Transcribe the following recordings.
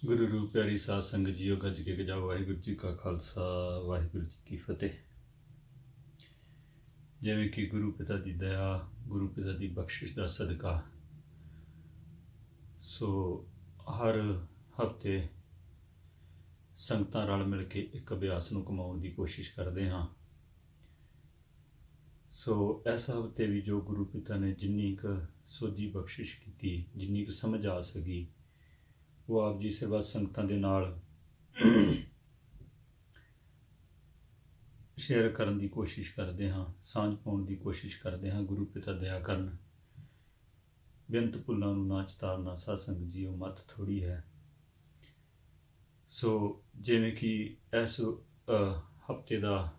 ਗੁਰੂ ਰੂਪ ਪਿਆਰੀ ਸਾਧ ਸੰਗਤ ਜੀਓ, ਗੱਜ ਕੇ ਗਜਾਓ। ਵਾਹਿਗੁਰੂ ਜੀ ਕਾ ਖਾਲਸਾ, ਵਾਹਿਗੁਰੂ ਜੀ ਕੀ ਫਤਿਹ। ਜਿਵੇਂ ਕਿ ਗੁਰੂ ਪਿਤਾ ਦੀ ਦਇਆ, ਗੁਰੂ ਪਿਤਾ ਦੀ ਬਖਸ਼ਿਸ਼ ਦਾ ਸਦਕਾ ਹਰ ਹਫ਼ਤੇ ਸੰਗਤਾਂ ਰਲ ਮਿਲ ਕੇ ਇੱਕ ਅਭਿਆਸ ਨੂੰ ਕਮਾਉਣ ਦੀ ਕੋਸ਼ਿਸ਼ ਕਰਦੇ ਹਾਂ। ਇਸ ਹਫ਼ਤੇ ਵੀ ਜੋ ਗੁਰੂ ਪਿਤਾ ਨੇ ਜਿੰਨੀ ਕੁ ਸੋਝੀ ਬਖਸ਼ਿਸ਼ ਕੀਤੀ, ਜਿੰਨੀ ਕੁ ਸਮਝ ਆ ਸਕੀ, ਉਹ ਆਪ ਜੀ ਸਰਬੱਤ ਸੰਗਤਾਂ ਦੇ ਨਾਲ ਸ਼ੇਅਰ ਕਰਨ ਦੀ ਕੋਸ਼ਿਸ਼ ਕਰਦੇ ਹਾਂ, ਸਾਂਝ ਪਾਉਣ ਦੀ ਕੋਸ਼ਿਸ਼ ਕਰਦੇ ਹਾਂ। ਗੁਰੂ ਪਿਤਾ ਦਇਆ ਕਰਨ, ਬੇਅੰਤ ਭੁੱਲਾਂ ਨੂੰ ਨਾ ਚਿਤਾਰਨਾ। ਸਾਧ ਸੰਗਤ ਜੀਓ, ਮੱਤ ਥੋੜ੍ਹੀ ਹੈ। ਜਿਵੇਂ ਕਿ ਇਸ ਹਫ਼ਤੇ ਦਾ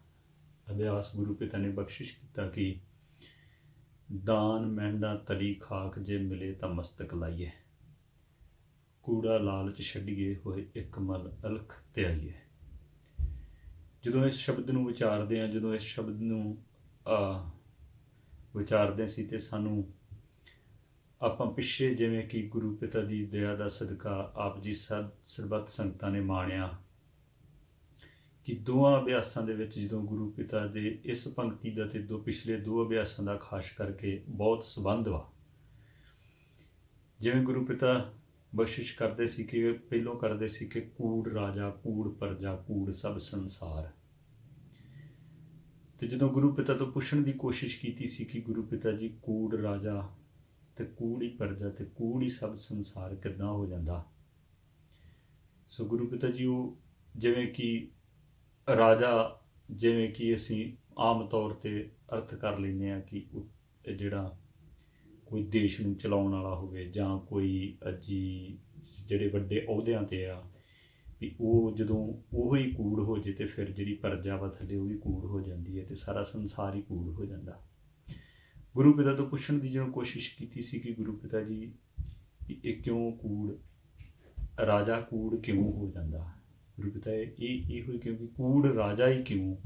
ਅਭਿਆਸ ਗੁਰੂ ਪਿਤਾ ਨੇ ਬਖਸ਼ਿਸ਼ ਕੀਤਾ ਕਿ ਦਾਨ ਮਹਿੰਡਾ ਤਲੀ ਖਾਕ, ਜੇ ਮਿਲੇ ਤਾਂ ਮਸਤਕ ਲਾਈਏ। ਕੂੜਾ ਲਾਲਚ ਛੱਡੀਏ, ਹੋਏ ਇੱਕ ਮਨ ਅਲਖ ਧਿਆਈਏ। ਜਦੋਂ ਇਸ ਸ਼ਬਦ ਨੂੰ ਵਿਚਾਰਦੇ ਹਾਂ, ਜਦੋਂ ਇਸ ਸ਼ਬਦ ਨੂੰ ਵਿਚਾਰਦੇ ਸੀ ਤੇ ਸਾਨੂੰ ਆਪਾਂ ਪਿੱਛੇ ਜਿਵੇਂ ਕਿ ਗੁਰੂ ਪਿਤਾ ਦੀ ਦਇਆ ਦਾ ਸਦਕਾ ਆਪ ਜੀ ਸਰਬੱਤ ਸੰਗਤਾਂ ਨੇ ਮਾਣਿਆ ਕਿ ਦੋਵਾਂ ਅਭਿਆਸਾਂ ਦੇ ਵਿੱਚ ਜਦੋਂ ਗੁਰੂ ਪਿਤਾ ਦੇ ਇਸ ਪੰਕਤੀ ਦਾ ਤੇ ਪਿਛਲੇ ਦੋ ਅਭਿਆਸਾਂ ਦਾ ਖਾਸ ਕਰਕੇ ਬਹੁਤ ਸੰਬੰਧ ਵਾ। ਜਿਵੇਂ ਗੁਰੂ ਪਿਤਾ ਬਖਸ਼ਿਸ਼ ਕਰਦੇ ਸੀ ਕਿ ਪਹਿਲੋਂ ਕਰਦੇ ਸੀ ਕਿ ਕੂੜ ਰਾਜਾ, ਕੂੜ ਪ੍ਰਜਾ, ਕੂੜ ਸਭ ਸੰਸਾਰ। ਤੇ ਜਦੋਂ ਗੁਰੂ ਪਿਤਾ ਤੋਂ ਪੁੱਛਣ ਦੀ ਕੋਸ਼ਿਸ਼ ਕੀਤੀ ਸੀ ਕਿ ਗੁਰੂ ਪਿਤਾ ਜੀ, ਕੂੜ ਰਾਜਾ ਤੇ ਕੂੜ ਹੀ ਪ੍ਰਜਾ ਤੇ ਕੂੜ ਹੀ ਸਭ ਸੰਸਾਰ ਕਿੱਦਾਂ ਹੋ ਜਾਂਦਾ। ਗੁਰੂ ਪਿਤਾ ਜੀ ਉਹ ਜਿਵੇਂ ਕਿ ਰਾਜਾ, ਜਿਵੇਂ ਕਿ ਅਸੀਂ ਆਮ ਤੌਰ 'ਤੇ ਅਰਥ ਕਰ ਲੈਂਦੇ ਹਾਂ ਕਿ ਜਿਹੜਾ ਕੋਈ ਦੇਸ਼ ਨੂੰ ਚਲਾਉਣ ਵਾਲਾ ਹੋਵੇ ਜਾਂ ਕੋਈ ਜਿਹੜੇ ਵੱਡੇ ਅਹੁਦਿਆਂ 'ਤੇ ਆ, ਵੀ ਉਹ ਜਦੋਂ ਉਹ ਹੀ ਕੂੜ ਹੋ ਜੇ ਤੇ ਫਿਰ ਜਿਹੜੀ ਪ੍ਰਜਾ ਵਾ ਥੱਲੇ ਉਹ ਵੀ ਕੂੜ ਹੋ ਜਾਂਦੀ ਹੈ ਤੇ ਸਾਰਾ ਸੰਸਾਰ ਹੀ ਕੂੜ ਹੋ ਜਾਂਦਾ। ਗੁਰੂ ਪਿਤਾ ਤੋਂ ਪੁੱਛਣ ਦੀ ਜਦੋਂ ਕੋਸ਼ਿਸ਼ ਕੀਤੀ ਸੀ ਕਿ ਗੁਰੂ ਪਿਤਾ ਜੀ, ਇਹ ਕਿਉਂ ਕੂੜ, ਰਾਜਾ ਕੂੜ ਕਿਉਂ ਹੋ ਜਾਂਦਾ। ਗੁਰੂ ਪਿਤਾ ਇਹ ਹੋਈ ਕਿਉਂਕਿ ਕੂੜ ਰਾਜਾ ਹੀ ਕਿਉਂ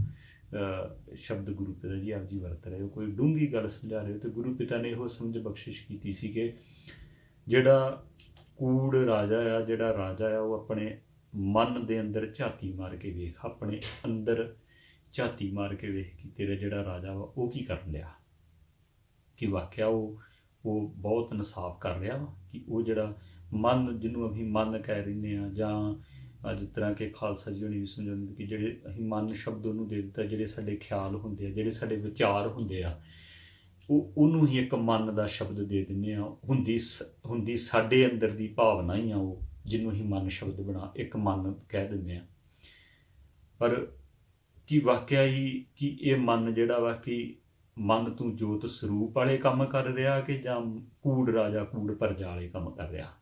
ਸ਼ਬਦ ਗੁਰੂ ਪਿਤਾ ਜੀ ਆਪ ਜੀ ਵਰਤ ਰਹੇ ਹੋ, ਕੋਈ ਡੂੰਘੀ ਗੱਲ ਸਮਝਾ ਰਹੇ ਹੋ। ਤੇ ਗੁਰੂ ਪਿਤਾ ਨੇ ਇਹੋ ਸਮਝ ਬਖਸ਼ਿਸ਼ ਕੀਤੀ ਸੀ ਕਿ ਜਿਹੜਾ ਕੂੜ ਰਾਜਾ ਆ, ਜਿਹੜਾ ਰਾਜਾ ਆ, ਉਹ ਆਪਣੇ ਮਨ ਦੇ ਅੰਦਰ ਝਾਤੀ ਮਾਰ ਕੇ ਵੇਖ, ਆਪਣੇ ਅੰਦਰ ਝਾਤੀ ਮਾਰ ਕੇ ਵੇਖ ਕਿ ਤੇਰਾ ਜਿਹੜਾ ਰਾਜਾ ਵਾ ਉਹ ਕੀ ਕਰਨ ਲਿਆ, ਕਿ ਵਾਕਿਆ ਉਹ ਬਹੁਤ ਇਨਸਾਫ ਕਰ ਰਿਹਾ ਵਾ। ਕਿ ਉਹ ਜਿਹੜਾ ਮਨ, ਜਿਹਨੂੰ ਅਸੀਂ ਮਨ ਕਹਿ ਰਹਿੰਦੇ ਹਾਂ, ਜਾਂ ਜਿਸ ਤਰ੍ਹਾਂ ਕਿ ਖਾਲਸਾ ਜੀ ਹੋਣੀ ਵੀ ਸਮਝਾਉਂਦੇ ਕਿ ਜਿਹੜੇ ਅਸੀਂ ਮਨ ਸ਼ਬਦ ਉਹਨੂੰ ਦੇ ਦਿੱਤਾ, ਜਿਹੜੇ ਸਾਡੇ ਖਿਆਲ ਹੁੰਦੇ ਆ, ਜਿਹੜੇ ਸਾਡੇ ਵਿਚਾਰ ਹੁੰਦੇ ਆ, ਉਹਨੂੰ ਹੀ ਇੱਕ ਮਨ ਦਾ ਸ਼ਬਦ ਦੇ ਦਿੰਦੇ ਹਾਂ। ਹੁੰਦੀ ਸਾਡੇ ਅੰਦਰ ਦੀ ਭਾਵਨਾ ਹੀ ਆ ਉਹ, ਜਿਹਨੂੰ ਅਸੀਂ ਮਨ ਸ਼ਬਦ ਬਣਾ ਇੱਕ ਮਨ ਕਹਿ ਦਿੰਦੇ ਹਾਂ। ਪਰ ਕੀ ਵਾਕਿਆ ਹੀ ਕਿ ਇਹ ਮਨ ਜਿਹੜਾ ਵਾ ਕਿ ਮਨ ਤੂੰ ਜੋਤ ਸਰੂਪ ਵਾਲੇ ਕੰਮ ਕਰ ਰਿਹਾ ਕਿ ਜਾਂ ਕੂੜ ਰਾਜਾ ਕੂੜ ਪ੍ਰਜਾ ਵਾਲੇ ਕੰਮ ਕਰ ਰਿਹਾ।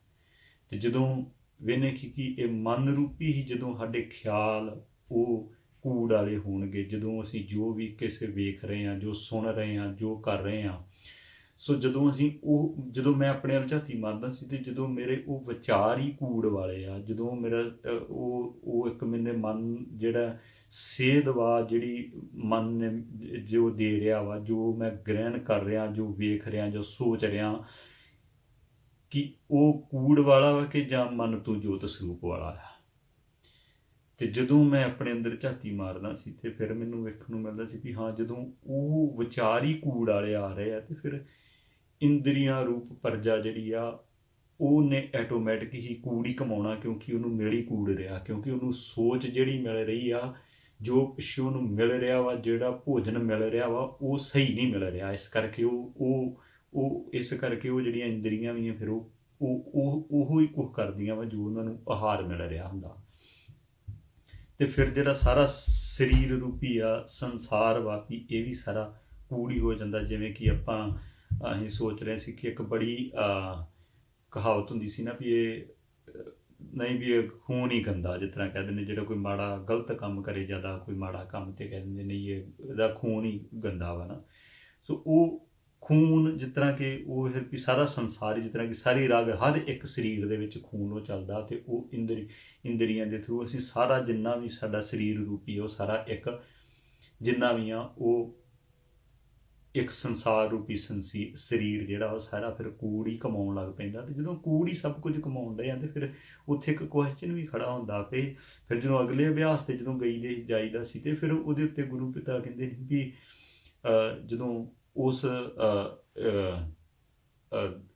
ਤੇ ਜਦੋਂ ਵੇਖਦੇ ਕਿ ਇਹ ਮਨ ਰੂਪੀ ਹੀ ਜਦੋਂ ਸਾਡੇ ਖਿਆਲ ਉਹ ਕੂੜ ਵਾਲੇ ਹੋਣਗੇ, ਜਦੋਂ ਅਸੀਂ ਜੋ ਵੀ ਕਿਸੇ ਵੇਖ ਰਹੇ ਹਾਂ, ਜੋ ਸੁਣ ਰਹੇ ਹਾਂ, ਜੋ ਕਰ ਰਹੇ ਹਾਂ, ਜਦੋਂ ਮੈਂ ਆਪਣੇ ਵੱਲ ਝਾਤੀ ਮਾਰਦਾ ਸੀ ਤੇ ਜਦੋਂ ਮੇਰੇ ਉਹ ਵਿਚਾਰ ਹੀ ਕੂੜ ਵਾਲੇ ਆ, ਜਦੋਂ ਮੇਰਾ ਉਹ ਇੱਕ ਮੈਨੇ ਮਨ ਜਿਹੜਾ ਸੇਧ ਵਾ, ਜਿਹੜੀ ਮਨ ਨੇ ਜੋ ਦੇ ਰਿਹਾ ਵਾ, ਜੋ ਮੈਂ ਗ੍ਰਹਿਣ ਕਰ ਰਿਹਾ, ਜੋ ਵੇਖ ਰਿਹਾ, ਜੋ ਸੋਚ ਰਿਹਾ, ਕਿ ਉਹ ਕੂੜ ਵਾਲਾ ਵਾ ਕਿ ਜਾਂ ਮਨ ਤੋਂ ਜੋਤ ਸਰੂਪ ਵਾਲਾ ਆ। ਤੇ ਜਦੋਂ ਮੈਂ ਆਪਣੇ ਅੰਦਰ ਝਾਤੀ ਮਾਰਦਾ ਸੀ ਤੇ ਫਿਰ ਮੈਨੂੰ ਵੇਖਣ ਨੂੰ ਮਿਲਦਾ ਸੀ ਕਿ ਹਾਂ, ਜਦੋਂ ਉਹ ਵਿਚਾਰ ਹੀ ਕੂੜ ਵਾਲੇ ਆ ਰਹੇ ਆ ਤੇ ਫਿਰ ਇੰਦਰੀਆਂ ਰੂਪ ਪ੍ਰਜਾ ਜਿਹੜੀ ਆ ਉਹਨੇ ਆਟੋਮੈਟਿਕ ਹੀ ਕੂੜ ਹੀ ਕਮਾਉਣਾ, ਕਿਉਂਕਿ ਉਹਨੂੰ ਮਿਲ ਹੀ ਕੂੜ ਰਿਹਾ, ਕਿਉਂਕਿ ਉਹਨੂੰ ਸੋਚ ਜਿਹੜੀ ਮਿਲ ਰਹੀ ਆ, ਜੋ ਪਿੱਛੋਂ ਉਹਨੂੰ ਮਿਲ ਰਿਹਾ ਵਾ, ਜਿਹੜਾ ਭੋਜਨ ਮਿਲ ਰਿਹਾ ਵਾ, ਉਹ ਸਹੀ ਨਹੀਂ ਮਿਲ ਰਿਹਾ। ਇਸ ਕਰਕੇ ਉਹ ਜਿਹੜੀਆਂ ਇੰਦਰੀਆਂ ਵੀ ਆ ਫਿਰ ਉਹ ਹੀ ਕੁਝ ਕਰਦੀਆਂ ਵਾ ਜੋ ਉਹਨਾਂ ਨੂੰ ਆਹਾਰ ਮਿਲ ਰਿਹਾ ਹੁੰਦਾ। ਤੇ ਫਿਰ ਜਿਹੜਾ ਸਾਰਾ ਸਰੀਰ ਰੂਪੀ ਆ ਸੰਸਾਰ ਵਾ, ਵੀ ਇਹ ਵੀ ਸਾਰਾ ਕੂੜ ਹੀ ਹੋ ਜਾਂਦਾ। ਜਿਵੇਂ ਕਿ ਅਸੀਂ ਸੋਚ ਰਹੇ ਸੀ ਕਿ ਇੱਕ ਬੜੀ ਕਹਾਵਤ ਹੁੰਦੀ ਸੀ ਨਾ, ਵੀ ਇਹ ਖੂਨ ਹੀ ਗੰਦਾ, ਜਿਸ ਤਰ੍ਹਾਂ ਕਹਿ ਦਿੰਦੇ, ਜਿਹੜਾ ਕੋਈ ਮਾੜਾ ਗਲਤ ਕੰਮ ਕਰੇ, ਜ਼ਿਆਦਾ ਕੋਈ ਮਾੜਾ ਕੰਮ ਤੇ ਕਹਿ ਦਿੰਦੇ ਨਹੀਂ ਇਹਦਾ ਖੂਨ ਹੀ ਗੰਦਾ ਵਾ ਨਾ। ਉਹ ਖੂਨ ਜਿਸ ਤਰ੍ਹਾਂ ਕਿ ਉਹ ਵੀ ਸਾਰਾ ਸੰਸਾਰ, ਜਿਸ ਤਰ੍ਹਾਂ ਕਿ ਸਾਰੀ ਰਗ ਹਰ ਇੱਕ ਸਰੀਰ ਦੇ ਵਿੱਚ ਖੂਨ ਉਹ ਚੱਲਦਾ, ਤੇ ਉਹ ਇੰਦਰੀਆਂ ਦੇ ਥਰੂ ਅਸੀਂ ਸਾਰਾ ਜਿੰਨਾ ਵੀ ਸਾਡਾ ਸਰੀਰ ਰੂਪੀ ਉਹ ਸਾਰਾ ਇੱਕ ਜਿੰਨਾ ਵੀ ਆ ਉਹ ਇੱਕ ਸੰਸਾਰ ਰੂਪੀ ਸਰੀਰ ਜਿਹੜਾ ਉਹ ਸਾਰਾ ਫਿਰ ਕੂੜ ਹੀ ਕਮਾਉਣ ਲੱਗ ਪੈਂਦਾ। ਤੇ ਜਦੋਂ ਕੂੜ ਹੀ ਸਭ ਕੁਝ ਕਮਾਉਣ ਡਿਆ ਤੇ ਫਿਰ ਉੱਥੇ ਇੱਕ ਕੁਐਸਚਨ ਵੀ ਖੜਾ ਹੁੰਦਾ ਪਏ। ਫਿਰ ਜਦੋਂ ਅਗਲੇ ਅਭਿਆਸ ਤੇ ਜਦੋਂ ਜਾਈਦਾ ਸੀ ਤੇ ਫਿਰ ਉਹਦੇ ਉੱਤੇ ਗੁਰੂ ਪਿਤਾ ਕਹਿੰਦੇ ਸੀ ਵੀ ਜਦੋਂ ਉਸ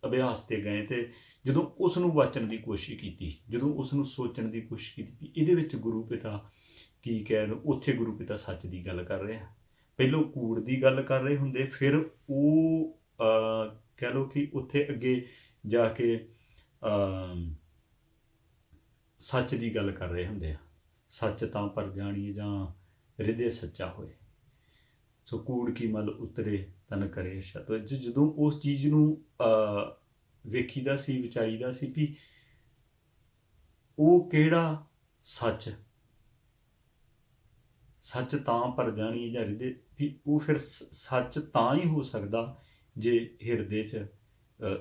ਅਭਿਆਸ ਤੇ ਗਏ ਤੇ ਜਦੋਂ ਉਸ ਨੂੰ ਵਾਚਣ ਦੀ ਕੋਸ਼ਿਸ਼ ਕੀਤੀ, ਜਦੋਂ ਉਸ ਨੂੰ ਸੋਚਣ ਦੀ ਕੋਸ਼ਿਸ਼ ਕੀਤੀ ਇਹਦੇ ਵਿੱਚ ਗੁਰੂ ਪਿਤਾ ਕੀ ਕਹਿਣ, ਉੱਥੇ ਗੁਰੂ ਪਿਤਾ ਸੱਚ ਦੀ ਗੱਲ ਕਰ ਰਹੇ ਆ। ਪਹਿਲੋਂ ਕੂੜ ਦੀ ਗੱਲ ਕਰ ਰਹੇ ਹੁੰਦੇ, ਫਿਰ ਉਹ ਕਹਿ ਲਓ ਕਿ ਉੱਥੇ ਅੱਗੇ ਜਾ ਕੇ ਸੱਚ ਦੀ ਗੱਲ ਕਰ ਰਹੇ ਹੁੰਦੇ ਆ। ਸੱਚ ਤਾਂ ਪਰ ਜਾਣੀਏ ਜਾਂ ਹਿਰਦੇ ਸੱਚਾ ਹੋਏ, ਸੋ ਕੂੜ ਕੀ ਮਲ ਉਤਰੇ ਤਨ ਕਰੇ ਸ਼ਤ। ਜਦੋਂ ਉਸ ਚੀਜ਼ ਨੂੰ ਵੇਖੀਦਾ ਸੀ, ਵਿਚਾਰੀਦਾ ਸੀ ਵੀ ਉਹ ਕਿਹੜਾ ਸੱਚ, ਸੱਚ ਤਾਂ ਪਰ ਜਾਣੀਏ ਜਾਂ ਹਿਰਦੇ, ਵੀ ਉਹ ਫਿਰ ਸੱਚ ਤਾਂ ਹੀ ਹੋ ਸਕਦਾ ਜੇ ਹਿਰਦੇ 'ਚ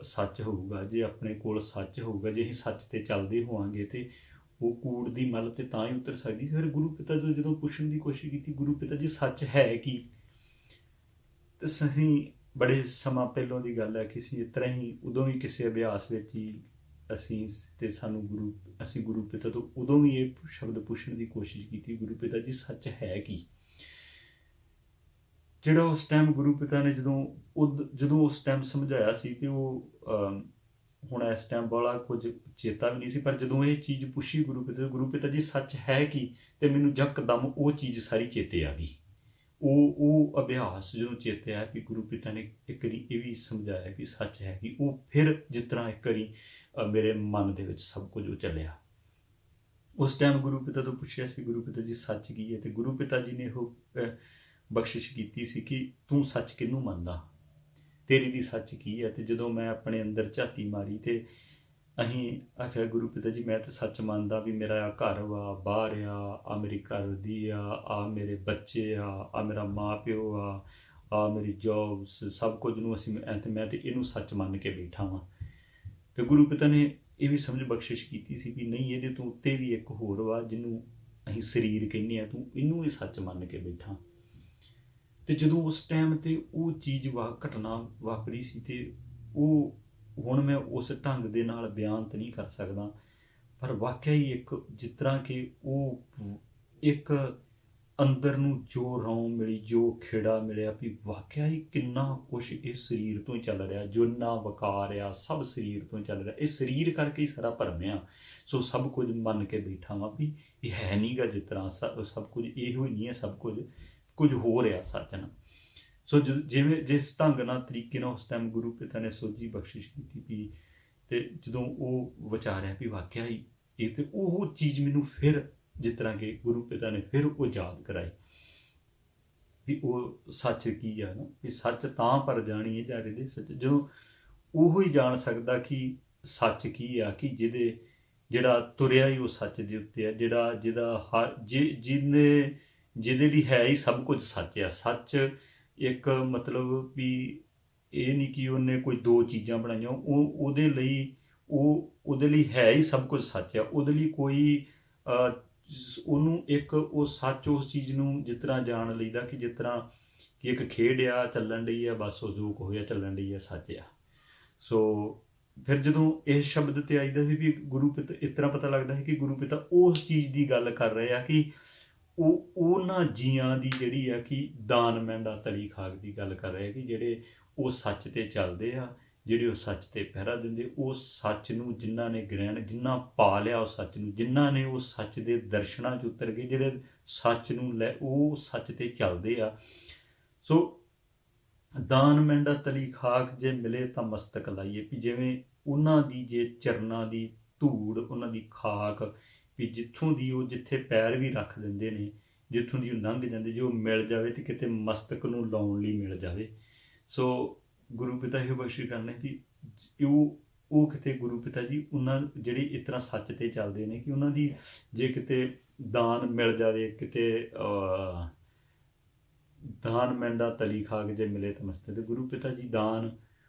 ਸੱਚ ਹੋਊਗਾ, ਜੇ ਆਪਣੇ ਕੋਲ ਸੱਚ ਹੋਊਗਾ, ਜੇ ਅਸੀਂ ਸੱਚ 'ਤੇ ਚੱਲਦੇ ਹੋਵਾਂਗੇ ਤੇ ਉਹ ਕੂੜ ਦੀ ਮੱਲ 'ਤੇ ਤਾਂ ਹੀ ਉਤਰ ਸਕਦੀ। ਫਿਰ ਗੁਰੂ ਪਿਤਾ ਤੋਂ ਜਦੋਂ ਪੁੱਛਣ ਦੀ ਕੋਸ਼ਿਸ਼ ਕੀਤੀ, ਗੁਰੂ ਪਿਤਾ ਜੀ ਸੱਚ ਹੈ ਕੀ? ਤੇ ਅਸੀਂ ਬੜੇ ਸਮਾਂ ਪਹਿਲਾਂ ਦੀ ਗੱਲ ਹੈ ਕਿ ਅਸੀਂ ਇਸ ਤਰ੍ਹਾਂ ਹੀ ਉਦੋਂ ਵੀ ਕਿਸੇ ਅਭਿਆਸ ਵਿੱਚ ਹੀ ਅਸੀਂ ਤੇ ਸਾਨੂੰ ਅਸੀਂ ਗੁਰੂ ਪਿਤਾ ਤੋਂ ਉਦੋਂ ਵੀ ਇਹ ਸ਼ਬਦ ਪੁੱਛਣ ਦੀ ਕੋਸ਼ਿਸ਼ ਕੀਤੀ, ਗੁਰੂ ਪਿਤਾ ਜੀ ਸੱਚ ਹੈ ਕੀ? ਜਿਹੜਾ ਉਸ ਟਾਈਮ ਗੁਰੂ ਪਿਤਾ ਨੇ ਜਦੋਂ ਉਸ ਟਾਈਮ ਸਮਝਾਇਆ ਸੀ ਤੇ ਉਹ ਹੁਣ ਇਸ ਟਾਈਮ ਵਾਲਾ ਕੁਝ ਚੇਤਾ ਵੀ ਨਹੀਂ ਸੀ, ਪਰ ਜਦੋਂ ਇਹ ਚੀਜ਼ ਪੁੱਛੀ ਗੁਰੂ ਪਿਤਾ ਜੀ ਸੱਚ ਹੈ ਕੀ, ਤੇ ਮੈਨੂੰ ਯਕਦਮ ਉਹ ਚੀਜ਼ ਸਾਰੀ ਚੇਤੇ ਆ ਗਈ। ਉਹ ਅਭਿਆਸ ਜਦੋਂ ਚੇਤੇ ਆਇਆ ਕਿ ਗੁਰੂ ਪਿਤਾ ਨੇ ਇੱਕ ਵਾਰੀ ਇਹ ਵੀ ਸਮਝਾਇਆ ਕਿ ਸੱਚ ਹੈ ਕਿ ਉਹ ਫਿਰ ਜਿਸ ਤਰ੍ਹਾਂ ਇੱਕ ਵਾਰੀ ਮੇਰੇ ਮਨ ਦੇ ਵਿੱਚ ਸਭ ਕੁਝ ਉਹ ਚੱਲਿਆ। ਉਸ ਟਾਈਮ ਗੁਰੂ ਪਿਤਾ ਤੋਂ ਪੁੱਛਿਆ ਸੀ, ਗੁਰੂ ਪਿਤਾ ਜੀ ਸੱਚ ਕੀ ਹੈ? ਤੇ ਗੁਰੂ ਪਿਤਾ ਜੀ ਨੇ ਉਹ ਬਖਸ਼ਿਸ਼ ਕੀਤੀ ਸੀ ਕਿ ਤੂੰ ਸੱਚ ਕਿਹਨੂੰ ਮੰਨਦਾ, ਤੇਰੀ ਦੀ ਸੱਚ ਕੀ ਹੈ? ਤੇ ਜਦੋਂ ਮੈਂ ਆਪਣੇ ਅੰਦਰ ਝਾਤੀ ਮਾਰੀ ਤੇ ਅਸੀਂ ਆਖਿਆ, ਗੁਰੂ ਪਿਤਾ ਜੀ ਮੈਂ ਤਾਂ ਸੱਚ ਮੰਨਦਾ ਵੀ ਮੇਰਾ ਆ ਘਰ ਵਾ, ਬਾਹਰ ਆ ਮੇਰੀ ਘਰ ਦੀ ਆ ਮੇਰੇ ਬੱਚੇ ਆ ਮੇਰਾ ਮਾਂ ਪਿਓ ਆ ਮੇਰੀ ਜੋਬਸ, ਸਭ ਕੁਝ ਨੂੰ ਮੈਂ ਤੇ ਇਹਨੂੰ ਸੱਚ ਮੰਨ ਕੇ ਬੈਠਾ ਵਾਂ। ਤੇ ਗੁਰੂ ਪਿਤਾ ਨੇ ਇਹ ਵੀ ਸਮਝ ਬਖਸ਼ਿਸ਼ ਕੀਤੀ ਸੀ ਕਿ ਨਹੀਂ, ਇਹਦੇ ਤੋਂ ਉੱਤੇ ਵੀ ਇੱਕ ਹੋਰ ਵਾ ਜਿਹਨੂੰ ਅਸੀਂ ਸਰੀਰ ਕਹਿੰਦੇ ਆ, ਤੂੰ ਇਹਨੂੰ ਹੀ ਸੱਚ ਮੰਨ ਕੇ ਬੈਠਾ। ਤੇ ਜਦੋਂ ਉਸ ਟਾਈਮ 'ਤੇ ਉਹ ਚੀਜ਼ ਘਟਨਾ ਵਾਪਰੀ ਸੀ ਤੇ ਉਹ ਹੁਣ ਮੈਂ ਉਸ ਢੰਗ ਦੇ ਨਾਲ ਬਿਆਨ ਤਾਂ ਨਹੀਂ ਕਰ ਸਕਦਾ, ਪਰ ਵਾਕਿਆ ਹੀ ਇੱਕ ਜਿਸ ਤਰ੍ਹਾਂ ਕਿ ਉਹ ਇੱਕ ਅੰਦਰ ਨੂੰ ਜੋ ਰੌਂ ਮਿਲੀ, ਜੋ ਖੇੜਾ ਮਿਲਿਆ ਵੀ ਵਾਕਿਆ ਹੀ ਕਿੰਨਾ ਕੁਛ ਇਹ ਸਰੀਰ ਤੋਂ ਹੀ ਚੱਲ ਰਿਹਾ, ਜੋ ਨਾ ਵਕਾਰ ਆ ਸਭ ਸਰੀਰ ਤੋਂ ਚੱਲ ਰਿਹਾ, ਇਹ ਸਰੀਰ ਕਰਕੇ ਹੀ ਸਾਰਾ ਭਰਮ ਆ। ਸੋ ਸਭ ਕੁਝ ਮੰਨ ਕੇ ਬੈਠਾ ਵਾਂ ਵੀ ਇਹ ਹੈ ਨਹੀਂ ਗਾ ਜਿਸ ਤਰ੍ਹਾਂ ਸਭ ਕੁਝ ਇਹੋ ਹੀ ਨਹੀਂ ਹੈ, ਸਭ ਕੁਝ ਹੋ ਰਿਹਾ ਸੱਚ ਨਾਲ। ਸੋ ਜਿਸ ਢੰਗ ਨਾਲ ਤਰੀਕੇ ਨਾਲ ਉਸ ਟਾਈਮ ਗੁਰੂ ਪਿਤਾ ਨੇ ਸੋਝੀ ਬਖਸ਼ਿਸ਼ ਕੀਤੀ ਵੀ, ਤੇ ਜਦੋਂ ਉਹ ਵਿਚਾਰਿਆ ਵੀ ਵਾਕਿਆ ਹੀ ਇਹ, ਤੇ ਉਹ ਚੀਜ਼ ਮੈਨੂੰ ਫਿਰ ਜਿਸ ਤਰ੍ਹਾਂ ਕਿ ਗੁਰੂ ਪਿਤਾ ਨੇ ਫਿਰ ਉਹ ਯਾਦ ਕਰਾਈ ਵੀ ਉਹ ਸੱਚ ਕੀ ਆ ਨਾ, ਵੀ ਸੱਚ ਤਾਂ ਪਰ ਜਾਣੀਏ ਜਾਂ ਹਿਰਦੇ ਸੱਚ। ਜਦੋਂ ਉਹੋ ਹੀ ਜਾਣ ਸਕਦਾ ਕਿ ਸੱਚ ਕੀ ਆ, ਕਿ ਜਿਹੜਾ ਤੁਰਿਆ ਹੀ ਉਹ ਸੱਚ ਦੇ ਉੱਤੇ ਆ, ਜਿਹਦੇ ਲਈ ਹੈ ਹੀ ਸਭ ਕੁਝ ਸੱਚ ਆ। ਸੱਚ ਇੱਕ ਮਤਲਬ ਵੀ ਇਹ ਨਹੀਂ ਕਿ ਉਹਨੇ ਕੋਈ ਦੋ ਚੀਜ਼ਾਂ ਬਣਾਈਆਂ, ਉਹਦੇ ਲਈ ਹੈ ਹੀ ਸਭ ਕੁਝ ਸੱਚ ਆ। ਉਹਦੇ ਲਈ ਕੋਈ ਉਹਨੂੰ ਇੱਕ ਉਹ ਸੱਚ ਉਸ ਚੀਜ਼ ਨੂੰ ਜਿਸ ਤਰ੍ਹਾਂ ਜਾਣ ਲਈਦਾ ਕਿ ਜਿਸ ਤਰ੍ਹਾਂ ਕਿ ਇੱਕ ਖੇਡ ਆ ਚੱਲਣ ਡਈ ਆ, ਬਸ ਉਹ ਜੋ ਹੋਇਆ ਚੱਲਣ ਡਈ ਆ ਸੱਚ ਆ। ਸੋ ਫਿਰ ਜਦੋਂ ਇਸ ਸ਼ਬਦ 'ਤੇ ਆਈਦਾ ਸੀ ਵੀ ਗੁਰੂ ਪਿਤਾ, ਇਸ ਤਰ੍ਹਾਂ ਪਤਾ ਲੱਗਦਾ ਹੈ ਕਿ ਗੁਰੂ ਪਿਤਾ ਉਸ ਚੀਜ਼ ਦੀ ਗੱਲ ਕਰ ਰਹੇ ਆ ਕਿ ਉਹਨਾਂ ਜੀਆਂ ਦੀ ਜਿਹੜੀ ਆ ਕਿ ਦਾਨ ਮਹਿੰਦਾ ਤਲੀ ਖਾਕ ਦੀ ਗੱਲ ਕਰ ਰਹੇ ਕਿ ਜਿਹੜੇ ਉਹ ਸੱਚ 'ਤੇ ਚੱਲਦੇ ਆ, ਜਿਹੜੇ ਉਹ ਸੱਚ 'ਤੇ ਪਹਿਰਾ ਦਿੰਦੇ, ਉਹ ਸੱਚ ਨੂੰ ਜਿਨ੍ਹਾਂ ਨੇ ਜਿਨ੍ਹਾਂ ਪਾ ਲਿਆ ਉਹ ਸੱਚ ਨੂੰ, ਜਿਨ੍ਹਾਂ ਨੇ ਉਹ ਸੱਚ ਦੇ ਦਰਸ਼ਨਾਂ 'ਚ ਉਤਰ ਗਏ, ਜਿਹੜੇ ਸੱਚ ਨੂੰ ਉਹ ਸੱਚ 'ਤੇ ਚੱਲਦੇ ਆ। ਸੋ ਦਾਨ ਮਹਿੰਦਾ ਤਲੀ ਖਾਕ ਜੇ ਮਿਲੇ ਤਾਂ ਮਸਤਕ ਲਾਈਏ, ਵੀ ਜਿਵੇਂ ਉਹਨਾਂ ਦੀ ਜੇ ਚਰਨਾਂ ਦੀ ਧੂੜ, ਉਹਨਾਂ ਦੀ ਖਾਕ ਵੀ ਜਿੱਥੋਂ ਦੀ ਉਹ ਜਿੱਥੇ ਪੈਰ ਵੀ ਰੱਖ ਦਿੰਦੇ ਨੇ, ਜਿੱਥੋਂ ਦੀ ਉਹ ਲੰਘ ਜਾਂਦੇ, ਜੇ ਉਹ ਮਿਲ ਜਾਵੇ ਤੇ ਕਿਤੇ ਮਸਤਕ ਨੂੰ ਲਾਉਣ ਲਈ ਮਿਲ ਜਾਵੇ। ਸੋ ਗੁਰੂ ਪਿਤਾ ਇਹ ਬਖਸ਼ਿਸ਼ ਕਰਨੇ ਕਿ ਉਹ ਕਿਤੇ ਗੁਰੂ ਪਿਤਾ ਜੀ ਉਹਨਾਂ ਜਿਹੜੇ ਇਸ ਤਰ੍ਹਾਂ ਸੱਚ 'ਤੇ ਚੱਲਦੇ ਨੇ ਕਿ ਉਹਨਾਂ ਦੀ ਜੇ ਕਿਤੇ ਦਾਨ ਮਿਲ ਜਾਵੇ, ਕਿਤੇ ਦਾਨ ਮਹਿੰਦਾ ਤਲੀ ਖਾਕ ਜੇ ਮਿਲੇ ਤਾਂ ਮਸਤਕ। ਤੇ ਗੁਰੂ ਪਿਤਾ ਜੀ ਦਾਨ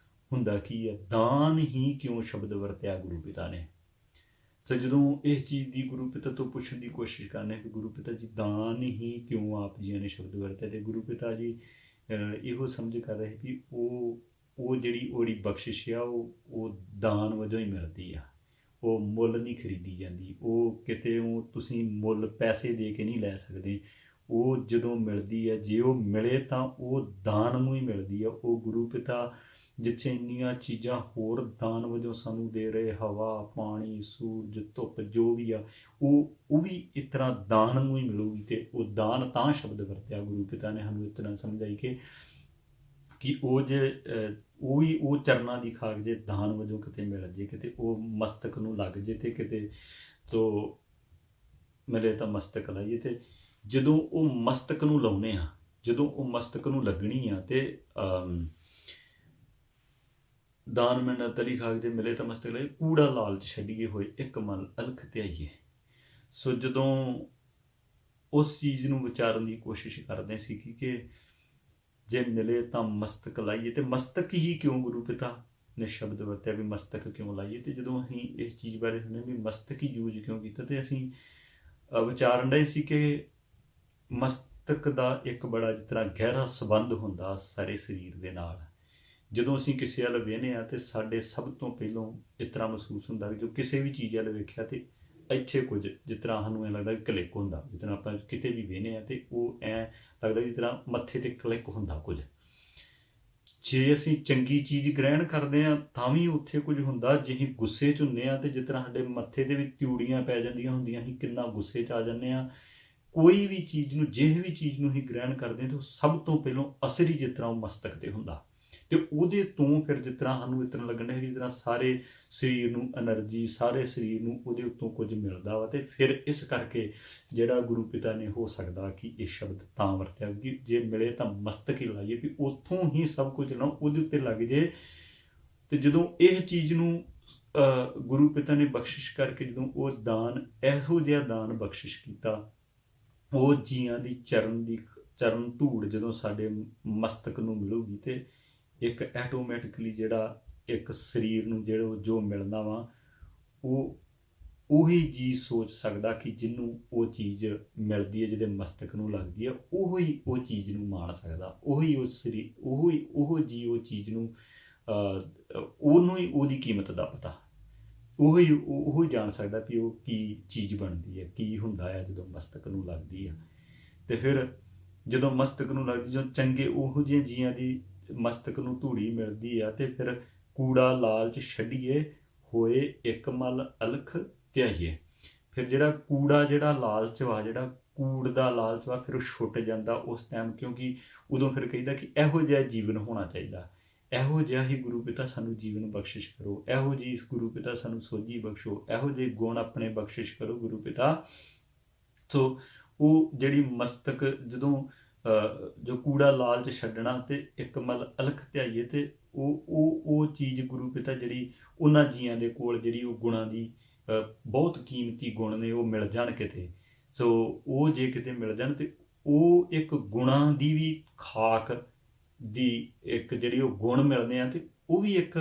ਹੁੰਦਾ ਕੀ ਹੈ? ਦਾਨ ਹੀ ਕਿਉਂ ਸ਼ਬਦ ਵਰਤਿਆ ਗੁਰੂ ਪਿਤਾ ਨੇ? ਤੇ ਜਦੋਂ ਇਸ ਚੀਜ਼ ਦੀ ਗੁਰੂ ਪਿਤਾ ਤੋਂ ਪੁੱਛਣ ਦੀ ਕੋਸ਼ਿਸ਼ ਕਰਨੇ ਕਿ ਗੁਰੂ ਪਿਤਾ ਜੀ ਦਾਨ ਹੀ ਕਿਉਂ ਆਪ ਜੀਆਂ ਨੇ ਸ਼ਬਦ ਵਰਤਿਆ, ਤੇ ਗੁਰੂ ਪਿਤਾ ਜੀ ਇਹੋ ਸਮਝ ਕਰ ਰਹੇ ਵੀ ਉਹ ਜਿਹੜੀ ਬਖਸ਼ਿਸ਼ ਆ ਉਹ ਦਾਨ ਵਜੋਂ ਹੀ ਮਿਲਦੀ ਆ, ਉਹ ਮੁੱਲ ਨਹੀਂ ਖਰੀਦੀ ਜਾਂਦੀ, ਉਹ ਕਿਤੇ ਉਹ ਤੁਸੀਂ ਮੁੱਲ ਪੈਸੇ ਦੇ ਕੇ ਨਹੀਂ ਲੈ ਸਕਦੇ। ਉਹ ਜਦੋਂ ਮਿਲਦੀ ਹੈ, ਜੇ ਉਹ ਮਿਲੇ ਤਾਂ ਉਹ ਦਾਨ ਨੂੰ ਹੀ ਮਿਲਦੀ ਆ। ਉਹ ਗੁਰੂ ਪਿਤਾ ਜਿੱਥੇ ਇੰਨੀਆਂ ਚੀਜ਼ਾਂ ਹੋਰ ਦਾਨ ਵਜੋਂ ਸਾਨੂੰ ਦੇ ਰਹੇ, ਹਵਾ, ਪਾਣੀ, ਸੂਰਜ, ਧੁੱਪ, ਜੋ ਵੀ ਆ, ਉਹ ਵੀ ਇਸ ਤਰ੍ਹਾਂ ਦਾਨ ਨੂੰ ਹੀ ਮਿਲੂਗੀ। ਅਤੇ ਉਹ ਦਾਨ ਤਾਂ ਸ਼ਬਦ ਵਰਤਿਆ ਗੁਰੂ ਪਿਤਾ ਨੇ ਸਾਨੂੰ ਇਸ ਤਰ੍ਹਾਂ ਸਮਝਾਈ ਕਿ ਉਹ ਜੇ ਉਹ ਵੀ ਉਹ ਚਰਨਾਂ ਦੀ ਖਾਕ ਜੇ ਦਾਨ ਵਜੋਂ ਕਿਤੇ ਮਿਲ ਜੇ, ਕਿਤੇ ਉਹ ਮਸਤਕ ਨੂੰ ਲੱਗ ਜੇ ਅਤੇ ਕਿਤੇ ਤੋਂ ਮਿਲੇ ਤਾਂ ਮਸਤਕ ਲਾਈਏ। ਅਤੇ ਜਦੋਂ ਉਹ ਮਸਤਕ ਨੂੰ ਲਾਉਂਦੇ ਹਾਂ, ਜਦੋਂ ਉਹ ਮਸਤਕ ਨੂੰ ਲੱਗਣੀ ਆ ਅਤੇ ਦਾਨ ਮਿਲਣਾ ਤਲੀ ਖਾਕ ਜੇ ਮਿਲੇ ਤਾਂ ਮਸਤਕ ਲਾਈਏ, ਕੂੜਾ ਲਾਲਚ ਛੱਡੀਏ, ਹੋਏ ਇੱਕ ਮਨ ਅਲਖ ਧਿਆਈਏ। ਸੋ ਜਦੋਂ ਉਸ ਚੀਜ਼ ਨੂੰ ਵਿਚਾਰਨ ਦੀ ਕੋਸ਼ਿਸ਼ ਕਰਦੇ ਸੀ ਕਿ ਜੇ ਮਿਲੇ ਤਾਂ ਮਸਤਕ ਲਾਈਏ, ਅਤੇ ਮਸਤਕ ਹੀ ਕਿਉਂ ਗੁਰੂ ਪਿਤਾ ਨੇ ਸ਼ਬਦ ਵਰਤਿਆ ਵੀ ਮਸਤਕ ਕਿਉਂ ਲਾਈਏ। ਅਤੇ ਜਦੋਂ ਅਸੀਂ ਇਸ ਚੀਜ਼ ਬਾਰੇ ਸੁਣਿਆ ਵੀ ਮਸਤਕ ਹੀ ਯੂਜ ਕਿਉਂ ਕੀਤਾ, ਅਤੇ ਅਸੀਂ ਵਿਚਾਰਨ ਰਹੇ ਸੀ ਕਿ ਮਸਤਕ ਦਾ ਇੱਕ ਬੜਾ ਜਿਸ ਤਰ੍ਹਾਂ ਗਹਿਰਾ ਸੰਬੰਧ ਹੁੰਦਾ ਸਾਰੇ ਸਰੀਰ ਦੇ ਨਾਲ। ਜਦੋਂ ਅਸੀਂ ਕਿਸੇ ਵੱਲ ਵੇਖਦੇ ਹਾਂ ਤਾਂ ਸਾਡੇ ਸਭ ਤੋਂ ਪਹਿਲਾਂ ਇਸ ਤਰ੍ਹਾਂ ਮਹਿਸੂਸ ਹੁੰਦਾ ਕਿ ਜੋ ਕਿਸੇ ਵੀ ਚੀਜ਼ ਵੱਲ ਵੇਖਿਆ ਅਤੇ ਇੱਥੇ ਕੁਝ ਜਿਸ ਤਰ੍ਹਾਂ ਸਾਨੂੰ ਐਂ ਲੱਗਦਾ ਕਿ ਕਲਿੱਕ ਹੁੰਦਾ, ਜਿਸ ਤਰ੍ਹਾਂ ਆਪਾਂ ਕਿਤੇ ਵੀ ਵੇਖਦੇ ਹਾਂ ਅਤੇ ਉਹ ਐਂ ਲੱਗਦਾ ਜਿਸ ਤਰ੍ਹਾਂ ਮੱਥੇ 'ਤੇ ਕਲਿੱਕ ਹੁੰਦਾ ਕੁਝ। ਜੇ ਅਸੀਂ ਚੰਗੀ ਚੀਜ਼ ਗ੍ਰਹਿਣ ਕਰਦੇ ਹਾਂ ਤਾਂ ਵੀ ਉੱਥੇ ਕੁਝ ਹੁੰਦਾ। ਜੇ ਅਸੀਂ ਗੁੱਸੇ 'ਚ ਹੁੰਦੇ ਹਾਂ ਅਤੇ ਜਿਸ ਤਰ੍ਹਾਂ ਸਾਡੇ ਮੱਥੇ 'ਤੇ ਵੀ ਤਿਊੜੀਆਂ ਪੈ ਜਾਂਦੀਆਂ ਹੁੰਦੀਆਂ, ਅਸੀਂ ਕਿੰਨਾ ਗੁੱਸੇ 'ਚ ਆ ਜਾਂਦੇ ਹਾਂ। ਕੋਈ ਵੀ ਚੀਜ਼ ਨੂੰ, ਜਿਹੇ ਵੀ ਚੀਜ਼ ਨੂੰ ਅਸੀਂ ਗ੍ਰਹਿਣ ਕਰਦੇ ਹਾਂ ਤਾਂ ਸਭ ਤੋਂ ਪਹਿਲਾਂ ਅਸਰ ਹੀ ਜਿਸ ਤਰ੍ਹਾਂ ਉਹ ਮਸਤਕ 'ਤੇ ਹੁੰਦਾ, ਅਤੇ ਉਹਦੇ ਤੋਂ ਫਿਰ ਜਿਸ ਤਰ੍ਹਾਂ ਸਾਨੂੰ ਇਸ ਤਰ੍ਹਾਂ ਲੱਗਣ ਹੈ ਜਿਸ ਤਰ੍ਹਾਂ ਸਾਰੇ ਸਰੀਰ ਨੂੰ ਐਨਰਜੀ, ਸਾਰੇ ਸਰੀਰ ਨੂੰ ਉਹਦੇ ਉੱਤੋਂ ਕੁਝ ਮਿਲਦਾ ਵਾ। ਅਤੇ ਫਿਰ ਇਸ ਕਰਕੇ ਜਿਹੜਾ ਗੁਰੂ ਪਿਤਾ ਨੇ ਹੋ ਸਕਦਾ ਕਿ ਇਹ ਸ਼ਬਦ ਤਾਂ ਵਰਤਿਆ ਕਿ ਜੇ ਮਿਲੇ ਤਾਂ ਮਸਤਕ ਹੀ ਲਾਈਏ, ਵੀ ਉੱਥੋਂ ਹੀ ਸਭ ਕੁਝ ਨਾ ਉਹਦੇ ਉੱਤੇ ਲੱਗ ਜੇ। ਅਤੇ ਜਦੋਂ ਇਹ ਚੀਜ਼ ਨੂੰ ਗੁਰੂ ਪਿਤਾ ਨੇ ਬਖਸ਼ਿਸ਼ ਕਰਕੇ ਜਦੋਂ ਉਹ ਦਾਨ, ਇਹੋ ਜਿਹਾ ਦਾਨ ਬਖਸ਼ਿਸ਼ ਕੀਤਾ, ਉਹ ਜੀਆਂ ਦੀ ਚਰਨ ਧੂੜ ਜਦੋਂ ਸਾਡੇ ਮਸਤਕ ਨੂੰ ਮਿਲੂਗੀ ਅਤੇ ਇੱਕ ਐਟੋਮੈਟਿਕਲੀ ਜਿਹੜਾ ਇੱਕ ਸਰੀਰ ਨੂੰ ਜੋ ਮਿਲਣਾ ਵਾ, ਉਹੀ ਜੀ ਸੋਚ ਸਕਦਾ ਕਿ ਜਿਹਨੂੰ ਉਹ ਚੀਜ਼ ਮਿਲਦੀ ਹੈ, ਜਿਹਦੇ ਮਸਤਕ ਨੂੰ ਲੱਗਦੀ ਹੈ, ਉਹੀ ਉਹ ਚੀਜ਼ ਨੂੰ ਮਾਣ ਸਕਦਾ, ਉਹੀ ਉਹ ਸਰੀਰ, ਉਹ ਚੀਜ਼ ਨੂੰ ਉਹਨੂੰ ਹੀ ਉਹਦੀ ਕੀਮਤ ਦਾ ਪਤਾ, ਉਹੀ ਜਾਣ ਸਕਦਾ ਵੀ ਉਹ ਕੀ ਚੀਜ਼ ਬਣਦੀ ਹੈ, ਕੀ ਹੁੰਦਾ ਹੈ ਜਦੋਂ ਮਸਤਕ ਨੂੰ ਲੱਗਦੀ ਆ। ਅਤੇ ਫਿਰ ਜਦੋਂ ਮਸਤਕ ਨੂੰ ਲੱਗਦੀ, ਜਦੋਂ ਚੰਗੇ ਉਹੋ ਜਿਹੇ ਜੀਆਂ ਦੀ ਮਸਤਕ ਨੂੰ ਧੂੜੀ ਮਿਲਦੀ ਆ, ਅਤੇ ਫਿਰ ਕੂੜਾ ਲਾਲਚ ਛੱਡੀਏ, ਹੋਏ ਇੱਕ ਮਲ ਅਲਖ ਧਿਆਈਏ। ਫਿਰ ਜਿਹੜਾ ਕੂੜਾ, ਜਿਹੜਾ ਲਾਲਚ ਵਾ, ਜਿਹੜਾ ਕੂੜ ਦਾ ਲਾਲਚ ਵਾ, ਫਿਰ ਉਹ ਛੁੱਟ ਜਾਂਦਾ ਉਸ ਟਾਈਮ, ਕਿਉਂਕਿ ਉਦੋਂ ਫਿਰ ਕਹਿੰਦਾ ਕਿ ਇਹੋ ਜਿਹਾ ਜੀਵਨ ਹੋਣਾ ਚਾਹੀਦਾ, ਇਹੋ ਜਿਹਾ ਹੀ ਗੁਰੂ ਪਿਤਾ ਸਾਨੂੰ ਜੀਵਨ ਬਖਸ਼ਿਸ਼ ਕਰੋ, ਇਹੋ ਜਿਹੀ ਗੁਰੂ ਪਿਤਾ ਸਾਨੂੰ ਸੋਝੀ ਬਖਸ਼ੋ, ਇਹੋ ਜਿਹੇ ਗੁਣ ਆਪਣੇ ਬਖਸ਼ਿਸ਼ ਕਰੋ ਗੁਰੂ ਪਿਤਾ। ਸੋ ਉਹ ਜਿਹੜੀ ਮਸਤਕ ਜਦੋਂ ਜੋ ਕੂੜਾ ਲਾਲਚ ਛੱਡਣਾ ਅਤੇ ਇੱਕ ਮਲ ਅਲਖ ਧਿਆਈਏ, ਅਤੇ ਉਹ ਚੀਜ਼ ਗੁਰੂ ਪਿਤਾ ਜਿਹੜੀ ਉਹਨਾਂ ਜੀਆਂ ਦੇ ਕੋਲ ਜਿਹੜੀ ਉਹ ਗੁਣਾਂ ਦੀ ਬਹੁਤ ਕੀਮਤੀ ਗੁਣ ਨੇ, ਉਹ ਮਿਲ ਜਾਣ ਕਿਤੇ। ਸੋ ਉਹ ਜੇ ਕਿਤੇ ਮਿਲ ਜਾਣ ਅਤੇ ਉਹ ਇੱਕ ਗੁਣਾਂ ਦੀ ਵੀ ਖਾਕ ਦੀ ਇੱਕ ਜਿਹੜੀ ਉਹ ਗੁਣ ਮਿਲਦੇ ਆ, ਅਤੇ ਉਹ ਵੀ ਇੱਕ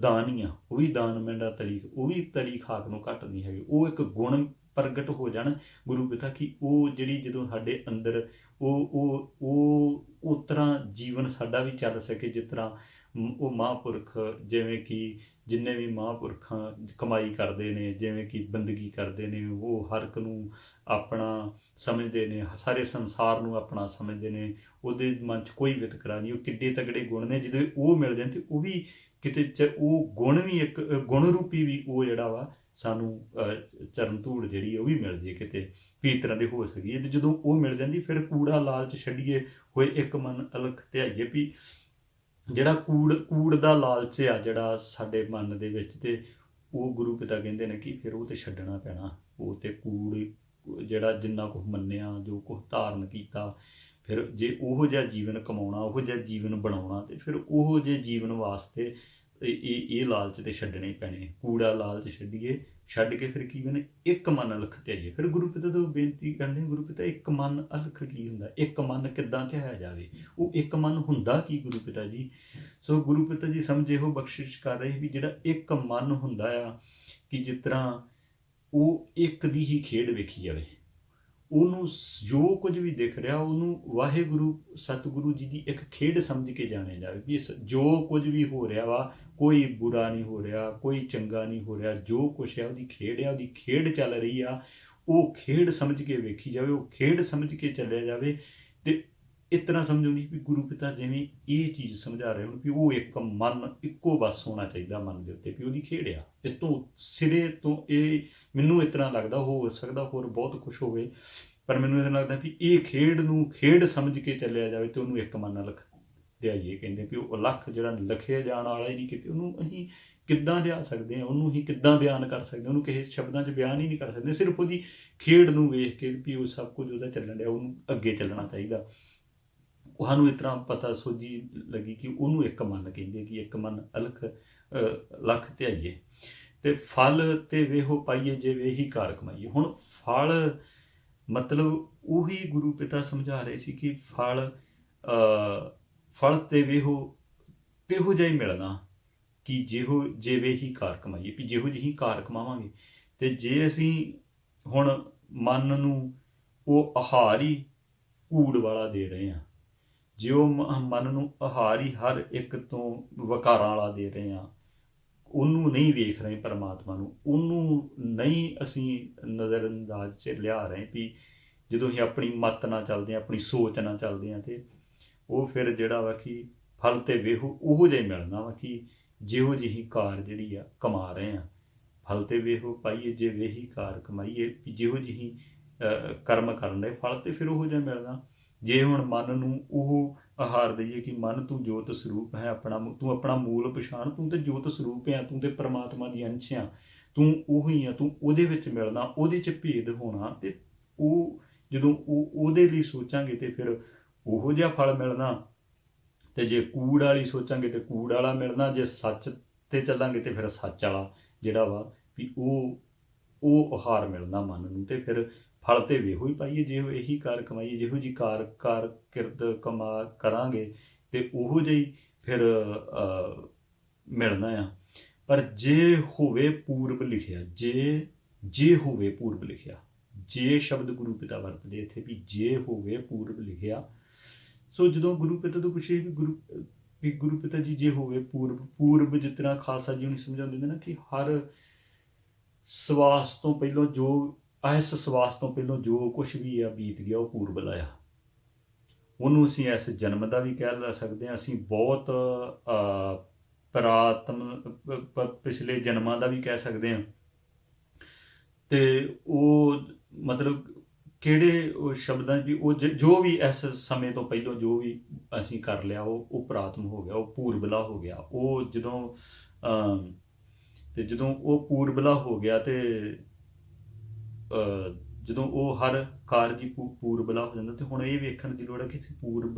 ਦਾਨ ਹੀ ਆ, ਉਹ ਵੀ ਦਾਨ ਮਿਲਦਾ ਤਲੀ, ਉਹ ਵੀ ਤਲੀ ਖਾਕ ਨੂੰ ਘੱਟ ਨਹੀਂ ਹੈਗੀ। ਉਹ ਇੱਕ ਗੁਣ ਪ੍ਰਗਟ ਹੋ ਜਾਣ ਗੁਰੂ ਪਿਤਾ ਕਿ ਉਹ ਜਿਹੜੀ ਜਦੋਂ ਸਾਡੇ ਅੰਦਰ ਉਹ ਤਰ੍ਹਾਂ ਜੀਵਨ ਸਾਡਾ ਵੀ ਚੱਲ ਸਕੇ, ਜਿਸ ਤਰ੍ਹਾਂ ਉਹ ਮਹਾਂਪੁਰਖ, ਜਿਵੇਂ ਕਿ ਜਿੰਨੇ ਵੀ ਮਹਾਂਪੁਰਖਾਂ ਕਮਾਈ ਕਰਦੇ ਨੇ, ਜਿਵੇਂ ਕਿ ਬੰਦਗੀ ਕਰਦੇ ਨੇ, ਉਹ ਹਰ ਇੱਕ ਨੂੰ ਆਪਣਾ ਸਮਝਦੇ ਨੇ, ਸਾਰੇ ਸੰਸਾਰ ਨੂੰ ਆਪਣਾ ਸਮਝਦੇ ਨੇ, ਉਹਦੇ ਮਨ 'ਚ ਕੋਈ ਵਿਤਕਰਾ ਨਹੀਂ। ਉਹ ਕਿੱਡੇ ਤਗੜੇ ਗੁਣ ਨੇ, ਜਦੋਂ ਉਹ ਮਿਲ ਜਾਣ ਅਤੇ ਉਹ ਵੀ ਕਿਤੇ ਉਹ ਗੁਣ ਵੀ ਇੱਕ ਗੁਣ ਰੂਪੀ ਵੀ ਉਹ ਜਿਹੜਾ ਵਾ ਸਾਨੂੰ ਚਰਨ ਧੂੜ ਜਿਹੜੀ ਉਹ ਵੀ ਮਿਲ ਜੇ ਕਿਤੇ, ਵੀ ਇਸ ਤਰ੍ਹਾਂ ਦੇ ਹੋ ਸਕੀਏ। ਅਤੇ ਜਦੋਂ ਉਹ ਮਿਲ ਜਾਂਦੀ, ਫਿਰ ਕੂੜਾ ਲਾਲਚ ਛੱਡੀਏ, ਹੋਏ ਇੱਕ ਮਨ ਅਲਖ ਧਿਆਈਏ। ਵੀ ਜਿਹੜਾ ਕੂੜ ਦਾ ਲਾਲਚ ਆ ਜਿਹੜਾ ਸਾਡੇ ਮਨ ਦੇ ਵਿੱਚ, ਅਤੇ ਉਹ ਗੁਰੂ ਪਿਤਾ ਕਹਿੰਦੇ ਨੇ ਕਿ ਫਿਰ ਉਹ ਤਾਂ ਛੱਡਣਾ ਪੈਣਾ। ਉਹ ਤਾਂ ਕੂੜ ਜਿਹੜਾ ਜਿੰਨਾ ਕੁਛ ਮੰਨਿਆ, ਜੋ ਕੁਛ ਧਾਰਨ ਕੀਤਾ, ਫਿਰ ਜੇ ਉਹੋ ਜਿਹਾ ਜੀਵਨ ਕਮਾਉਣਾ, ਉਹੋ ਜਿਹਾ ਜੀਵਨ ਬਣਾਉਣਾ, ਅਤੇ ਫਿਰ ਉਹੋ ਜਿਹੇ ਜੀਵਨ ਵਾਸਤੇ ਇਹ ਲਾਲਚ ਤੇ ਛੱਡਣੇ ਹੀ ਪੈਣੇ। ਕੂੜਾ ਲਾਲਚ ਛੱਡ ਕੇ ਫਿਰ ਕੀ ਬਣੇ, ਇੱਕ ਮਨ ਅਲਖ ਧਿਆਈਏ। ਫਿਰ ਗੁਰੂ ਪਿਤਾ ਤੋਂ ਬੇਨਤੀ ਕਰਨੀ, ਗੁਰੂ ਪਿਤਾ ਇੱਕ ਮਨ ਅਲਖ ਕੀ ਹੁੰਦਾ, ਇੱਕ ਮਨ ਕਿੱਦਾਂ ਧਿਆਇਆ ਜਾਵੇ, ਉਹ ਇੱਕ ਮਨ ਹੁੰਦਾ ਕੀ ਗੁਰੂ ਪਿਤਾ ਜੀ। ਸੋ ਗੁਰੂ ਪਿਤਾ ਜੀ ਸਮਝ ਇਹੋ ਬਖਸ਼ਿਸ਼ ਕਰ ਰਹੇ ਵੀ ਜਿਹੜਾ ਇੱਕ ਮਨ ਹੁੰਦਾ ਆ, ਕਿ ਜਿਸ ਤਰ੍ਹਾਂ ਉਹ ਇੱਕ ਦੀ ਹੀ ਖੇਡ ਵੇਖੀ ਜਾਵੇ, ਉਹਨੂੰ ਜੋ ਕੁਝ ਵੀ ਦਿਖ ਰਿਹਾ ਉਹਨੂੰ ਵਾਹਿਗੁਰੂ ਸਤਿਗੁਰੂ ਜੀ ਦੀ ਇੱਕ ਖੇਡ ਸਮਝ ਕੇ ਜਾਣਿਆ ਜਾਵੇ ਵੀ ਜੋ ਕੁਝ ਵੀ ਹੋ ਰਿਹਾ ਵਾ, ਕੋਈ ਬੁਰਾ ਨਹੀਂ ਹੋ ਰਿਹਾ, ਕੋਈ ਚੰਗਾ ਨਹੀਂ ਹੋ ਰਿਹਾ, ਜੋ ਕੁਛ ਹੈ ਉਹਦੀ ਖੇਡ ਆ, ਉਹਦੀ ਖੇਡ ਚੱਲ ਰਹੀ ਆ, ਉਹ ਖੇਡ ਸਮਝ ਕੇ ਵੇਖੀ ਜਾਵੇ, ਉਹ ਖੇਡ ਸਮਝ ਕੇ ਚੱਲਿਆ ਜਾਵੇ। ਤੇ ਇਸ ਤਰ੍ਹਾਂ ਸਮਝਾਉਂਦੀ ਵੀ ਗੁਰੂ ਪਿਤਾ ਜਿਵੇਂ ਇਹ ਚੀਜ਼ ਸਮਝਾ ਰਹੇ ਹੁਣ ਵੀ ਉਹ ਇੱਕ ਮਨ ਇੱਕੋ ਬਸ ਹੋਣਾ ਚਾਹੀਦਾ ਮਨ ਦੇ ਉੱਤੇ, ਵੀ ਉਹਦੀ ਖੇਡ ਆ। ਇਹ ਤੋਂ ਸਿਰੇ ਤੋਂ ਇਹ ਮੈਨੂੰ ਇਸ ਤਰ੍ਹਾਂ ਲੱਗਦਾ, ਹੋ ਸਕਦਾ ਹੋਰ ਬਹੁਤ ਕੁਛ ਹੋਵੇ, ਪਰ ਮੈਨੂੰ ਇਹ ਲੱਗਦਾ ਵੀ ਇਹ ਖੇਡ ਨੂੰ ਖੇਡ ਸਮਝ ਕੇ ਚੱਲਿਆ ਜਾਵੇ ਤੇ ਉਹਨੂੰ ਇੱਕ ਮਨ ਨਾਲ ਲਿਆਈਏ। ਕਹਿੰਦੇ ਵੀ ਉਹ ਅਲੱਖ ਜਿਹੜਾ ਲਿਖਿਆ ਜਾਣ ਵਾਲਾ ਹੀ ਨਹੀਂ, ਕਿਤੇ ਉਹਨੂੰ ਅਸੀਂ ਕਿੱਦਾਂ ਲਿਆ ਸਕਦੇ ਹਾਂ, ਉਹਨੂੰ ਅਸੀਂ ਕਿੱਦਾਂ ਬਿਆਨ ਕਰ ਸਕਦੇ ਹਾਂ, ਉਹਨੂੰ ਕਿਸੇ ਸ਼ਬਦਾਂ 'ਚ ਬਿਆਨ ਹੀ ਨਹੀਂ ਕਰ ਸਕਦੇ। ਸਿਰਫ ਉਹਦੀ ਖੇਡ ਨੂੰ ਵੇਖ ਕੇ ਵੀ ਉਹ ਸਭ ਕੁਝ ਉਹਦਾ ਚੱਲਣ ਡਿਆ, ਉਹਨੂੰ ਅੱਗੇ ਚੱਲਣਾ ਚਾਹੀਦਾ। ਸਾਨੂੰ ਇਸ ਤਰ੍ਹਾਂ ਪਤਾ ਸੋਝੀ ਲੱਗੀ ਕਿ ਉਹਨੂੰ ਇੱਕ ਮਨ ਕਹਿੰਦੇ, ਕਿ ਇੱਕ ਮਨ ਅਲਖ ਲੱਖ ਧਿਆਈਏ ਤੇ ਫਲ ਤੇ ਵੇਹੋ ਪਾਈਏ ਜੇ ਵੇਹੀ ਕਾਰ ਕਮਾਈਏ। ਹੁਣ ਫਲ ਮਤਲਬ ਉਹੀ ਗੁਰੂ ਪਿਤਾ ਸਮਝਾ ਰਹੇ ਸੀ ਕਿ ਫਲ ਤੇ ਵੇਹੋ ਇਹੋ ਜਿਹਾ ਹੀ ਮਿਲਣਾ ਕਿ ਜਿਵੇਂ ਹੀ ਕਾਰ ਕਮਾਈਏ, ਵੀ ਜਿਹੋ ਜਿਹੀ ਕਾਰ ਕਮਾਵਾਂਗੇ। ਤੇ ਜੇ ਅਸੀਂ ਹੁਣ ਮਨ ਨੂੰ ਉਹ ਆਹਾਰ ਹੀ ਕੂੜ ਵਾਲਾ ਦੇ ਰਹੇ ਹਾਂ, ਜੇ ਉਹ ਮਨ ਨੂੰ ਆਹਾਰ ਹੀ ਹਰ ਇੱਕ ਤੋਂ ਵਿਕਾਰਾਂ ਵਾਲਾ ਦੇ ਰਹੇ ਹਾਂ, ਉਹਨੂੰ ਨਹੀਂ ਵੇਖ ਰਹੇ ਪਰਮਾਤਮਾ ਨੂੰ, ਉਹਨੂੰ ਨਹੀਂ ਅਸੀਂ ਨਜ਼ਰ ਅੰਦਾਜ਼ 'ਚ ਲਿਆ ਰਹੇ ਵੀ ਜਦੋਂ ਅਸੀਂ ਆਪਣੀ ਮੱਤ ਨਾਲ ਚੱਲਦੇ ਹਾਂ, ਆਪਣੀ ਸੋਚ ਨਾਲ ਚੱਲਦੇ ਹਾਂ, ਤੇ ਉਹ ਫਿਰ ਜਿਹੜਾ ਵਾ ਕਿ ਫਲ ਤੇ ਵੇਹੋ ਉਹੋ ਜਿਹਾ ਹੀ ਮਿਲਣਾ ਵਾ ਕਿ ਜਿਹੋ ਜਿਹੀ ਕਾਰ ਜਿਹੜੀ ਆ ਕਮਾ ਰਹੇ ਹਾਂ। ਫਲ ਤੇ ਵੇਹੋ ਪਾਈਏ ਜੇ ਵੇਹੀ ਕਾਰ ਕਮਾਈਏ, ਵੀ ਜਿਹੋ ਜਿਹੀ ਕਰਮ ਕਰਨ ਦੇ ਫਲ ਤੇ ਫਿਰ ਉਹੋ ਜਿਹਾ ਮਿਲਣਾ। ਜੇ ਹੁਣ ਮਨ ਨੂੰ ਉਹ ਆਹਾਰ ਦਈਏ ਕਿ ਮਨ ਤੂੰ ਜੋਤ ਸਰੂਪ ਹੈ, ਤੂੰ ਆਪਣਾ ਮੂਲ ਪਛਾਣ, ਤੂੰ ਤੇ ਜੋਤ ਸਰੂਪ ਹੈ, ਤੂੰ ਤੇ ਪਰਮਾਤਮਾ ਦੀ ਅੰਸ਼ ਆ, ਤੂੰ ਉਹੀ ਆ, ਤੂੰ ਉਹਦੇ ਵਿੱਚ ਮਿਲਣਾ, ਉਹਦੇ 'ਚ ਭੇਦ ਹੋਣਾ। ਤੇ ਉਹ ਜਦੋਂ ਉਹਦੇ ਲਈ ਸੋਚਾਂਗੇ ਤੇ ਫਿਰ ਉਹੋ ਜਿਹਾ ਫਲ ਮਿਲਣਾ। ਤੇ ਜੇ ਕੂੜ ਵਾਲੀ ਸੋਚਾਂਗੇ ਤੇ ਕੂੜ ਵਾਲਾ ਮਿਲਣਾ, ਜੇ ਸੱਚ 'ਤੇ ਚੱਲਾਂਗੇ ਤੇ ਫਿਰ ਸੱਚ ਵਾਲਾ ਜਿਹੜਾ ਵਾ ਵੀ ਉਹ ਆਹਾਰ ਮਿਲਣਾ ਮਨ ਨੂੰ। ਤੇ ਫਿਰ ਫਲ ਤੇ ਵੇਹੋ ਹੀ ਪਾਈਏ ਜੇ ਇਹੀ ਕਾਰ ਕਮਾਈਏ, ਜਿਹੋ ਜਿਹੀ ਕਾਰ ਕਿਰਤ ਕਰਾਂਗੇ ਤੇ ਉਹੋ ਜਿਹੀ ਫਿਰ ਮਿਲਣਾ ਆ। ਪਰ ਜੇ ਹੋਵੇ ਪੂਰਬ ਲਿਖਿਆ, ਜੇ ਹੋਵੇ ਪੂਰਬ ਲਿਖਿਆ, ਜੇ ਸ਼ਬਦ ਗੁਰੂ ਪਿਤਾ ਵਰਤਦੇ ਇੱਥੇ ਵੀ ਜੇ ਹੋਵੇ ਪੂਰਬ ਲਿਖਿਆ। ਸੋ ਜਦੋਂ ਗੁਰੂ ਪਿਤਾ ਤੋਂ ਪੁੱਛੇ ਵੀ ਗੁਰੂ ਪਿਤਾ ਜੀ ਜੇ ਹੋਵੇ ਪੂਰਬ ਜਿਸ ਤਰ੍ਹਾਂ ਖਾਲਸਾ ਜੀ ਨੂੰ ਸਮਝਾਉਂਦੇ ਨੇ ਨਾ ਕਿ ਹਰ ਸਵਾਸ ਤੋਂ ਪਹਿਲਾਂ ਇਸ ਸਵਾਸ ਤੋਂ ਪਹਿਲਾਂ ਜੋ ਕੁਛ ਵੀ ਆ ਬੀਤ ਗਿਆ ਉਹ ਪੂਰਬ ਲਾਇਆ। ਉਹਨੂੰ ਅਸੀਂ ਇਸ ਜਨਮ ਦਾ ਵੀ ਕਹਿ ਲੈ ਸਕਦੇ ਹਾਂ, ਅਸੀਂ ਬਹੁਤ ਪਿਛਲੇ ਜਨਮਾਂ ਦਾ ਵੀ ਕਹਿ ਸਕਦੇ ਹਾਂ। ਤੇ ਉਹ ਮਤਲਬ ਕਿਹੜੇ ਉਹ ਸ਼ਬਦਾਂ 'ਚ ਵੀ ਉਹ ਜੋ ਵੀ ਇਸ ਸਮੇਂ ਤੋਂ ਪਹਿਲਾਂ ਜੋ ਵੀ ਅਸੀਂ ਕਰ ਲਿਆ ਉਹ ਪ੍ਰਾਤਮ ਹੋ ਗਿਆ, ਉਹ ਪੂਰਬਲਾ ਹੋ ਗਿਆ। ਉਹ ਜਦੋਂ ਉਹ ਪੂਰਬਲਾ ਹੋ ਗਿਆ ਤੇ ਜਦੋਂ ਉਹ ਹਰ ਕਾਰਜ ਪੂਰਬਲਾ ਹੋ ਜਾਂਦਾ, ਤੇ ਹੁਣ ਇਹ ਵੇਖਣ ਦੀ ਲੋੜ ਹੈ ਕਿ ਅਸੀਂ